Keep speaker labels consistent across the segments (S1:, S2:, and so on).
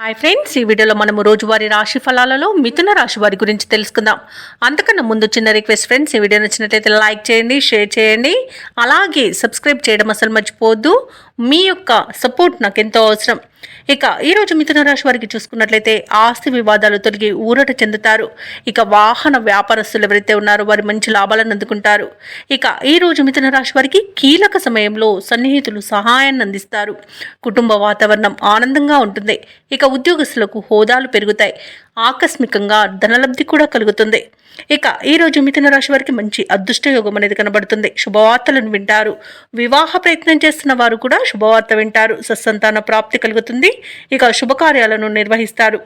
S1: Hi friends, ఈ వీడియోలో మనము రోజువారీ రాశి ఫలాలలో మిథున రాశి వారి గురించి తెలుసుకుందాం. అంతకన్నా ముందు చిన్న రిక్వెస్ట్ ఫ్రెండ్స్, ఈ వీడియో నచ్చినట్లయితే లైక్ చేయండి, షేర్ చేయండి, అలాగే సబ్స్క్రైబ్ చేయడం అసలు మర్చిపోవద్దు. మీ యొక్క సపోర్ట్ నాకు ఎంతో అవసరం. ఇక ఈరోజు మిథున రాశి వారికి చూసుకున్నట్లయితే ఆస్తి వివాదాలు తొలగి ఊరట చెందుతారు. ఇక వాహన వ్యాపారస్తులు ఎవరైతే ఉన్నారో వారి మంచి లాభాలను అందుకుంటారు. ఇక ఈరోజు మిథున రాశి వారికి కీలక సమయంలో సన్నిహితులు సహాయాన్ని అందిస్తారు. కుటుంబ వాతావరణం ఆనందంగా ఉంటుంది. ఇక ఉద్యోగస్తులకు హోదాలు పెరుగుతాయి. ఆకస్మికంగా ధనలబ్ధి కూడా కలుగుతుంది. ఇక ఈరోజు మిథున రాశి వారికి మంచి అదృష్ట యోగం అనేది కనబడుతుంది. శుభవార్తలను వింటారు. వివాహ ప్రయత్నం చేస్తున్న వారు కూడా శుభవార్త వింటారు. సత్సంతాన ప్రాప్తి కలుగుతుంది. ఇక శుభకార్యాలను నిర్వహిస్తారు.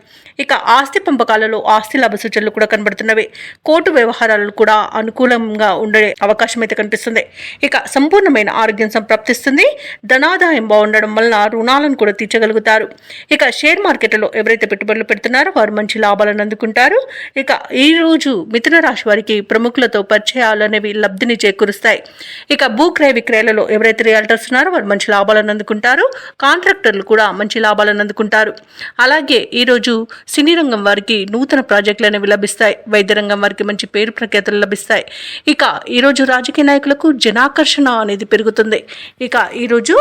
S1: ఇక ఆస్తి పంపకాలలో ఆస్తి లాభ సూచనలు కూడా కనబడుతున్నవి. కోర్టు వ్యవహారాలు కూడా అనుకూలంగా ఉండే అవకాశం అయితే కనిపిస్తుంది. ఇక సంపూర్ణమైన ఆరోగ్యం సంప్రాప్తిస్తుంది. ధనాదాయం బాగుండడం వలన రుణాలను కూడా తీర్చగలుగుతారు. ఇక షేర్ మార్కెట్లో ఎవరైతే పెట్టుబడులు పెడుతున్నారో వారు మంచి లాభాలను అందుకుంటారు. ఇక ఈ రోజు మిథున రాశి వారికి ప్రముఖులతో పరిచయాలు అనేవి లబ్ధిని చేకూరుస్తాయి. ఇక భూక్రయ విక్రయాలలో ఎవరైతే రియల్టర్స్ ఉన్నారో వారు మంచి లాభాలను అందుకుంటారు. కాంట్రాక్టర్లు కూడా మంచి లాభాలను అందుకుంటారు. అలాగే ఈరోజు సినీ రంగం వారికి నూతన ప్రాజెక్టులు అనేవి లభిస్తాయి. వైద్య రంగం వారికి మంచి పేరు ప్రఖ్యాతులు లభిస్తాయి. ఇక ఈరోజు రాజకీయ నాయకులకు జనాకర్షణ అనేది పెరుగుతుంది. ఇక ఈరోజు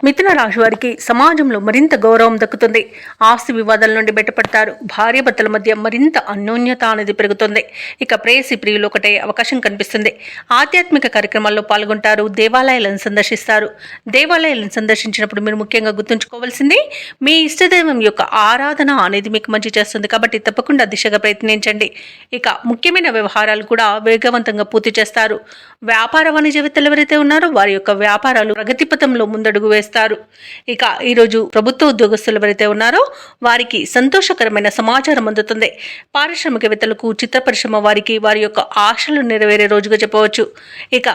S1: మిథున రాశి వారికి సమాజంలో మరింత గౌరవం దక్కుతుంది. ఆస్తి వివాదాల నుండి బయటపడతారు. భార్యాభర్తల మధ్య మరింత అన్యోన్యత అనేది పెరుగుతుంది. ఇక ప్రేయసి ప్రియులు ఒకటే అవకాశం కనిపిస్తుంది. ఆధ్యాత్మిక కార్యక్రమాల్లో పాల్గొంటారు. దేవాలయాలను సందర్శిస్తారు. దేవాలయాలను సందర్శించినప్పుడు మీరు ముఖ్యంగా గుర్తుంచుకోవాల్సింది మీ ఇష్టదైవం యొక్క ఆరాధన అనేది మీకు మంచి చేస్తుంది. కాబట్టి తప్పకుండా దిశగా ప్రయత్నించండి. ఇక ముఖ్యమైన వ్యవహారాలు కూడా వేగవంతంగా పూర్తి చేస్తారు. వ్యాపార వాణిజ్యవేత్తలు ఎవరైతే ఉన్నారో వారి యొక్క వ్యాపారాలు ప్రగతి పథంలో ముందడుగు వేస్తారు. ఇక ఈరోజు ప్రభుత్వ ఉద్యోగస్తులు ఎవరైతే ఉన్నారో వారికి సంతోషకరమైన సమాచారం అందుతుంది. పారిశ్రామికవేత్తలకు, చిత్ర పరిశ్రమ వారికి వారి యొక్క ఆశలు నెరవేరే రోజుగా చెప్పవచ్చు. ఇక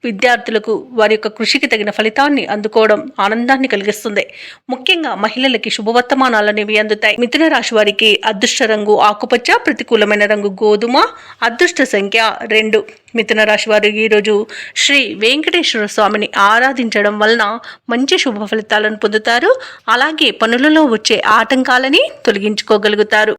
S1: విద్యార్థులకు వారి యొక్క కృషికి తగిన ఫలితాన్ని అందుకోవడం ఆనందాన్ని కలిగిస్తుంది. ముఖ్యంగా మహిళలకి శుభవర్తమానాలు అనేవి అందుతాయి. మిథున రాశి వారికి అదృష్ట రంగు ఆకుపచ్చ, ప్రతికూలమైన రంగు గోధుమ, అదృష్ట సంఖ్య 2. మిథున రాశి వారు ఈరోజు శ్రీ వెంకటేశ్వర స్వామిని ఆరాధించడం వలన మంచి శుభ ఫలితాలను పొందుతారు. అలాగే పనులలో వచ్చే ఆటంకాలని తొలగించుకోగలుగుతారు.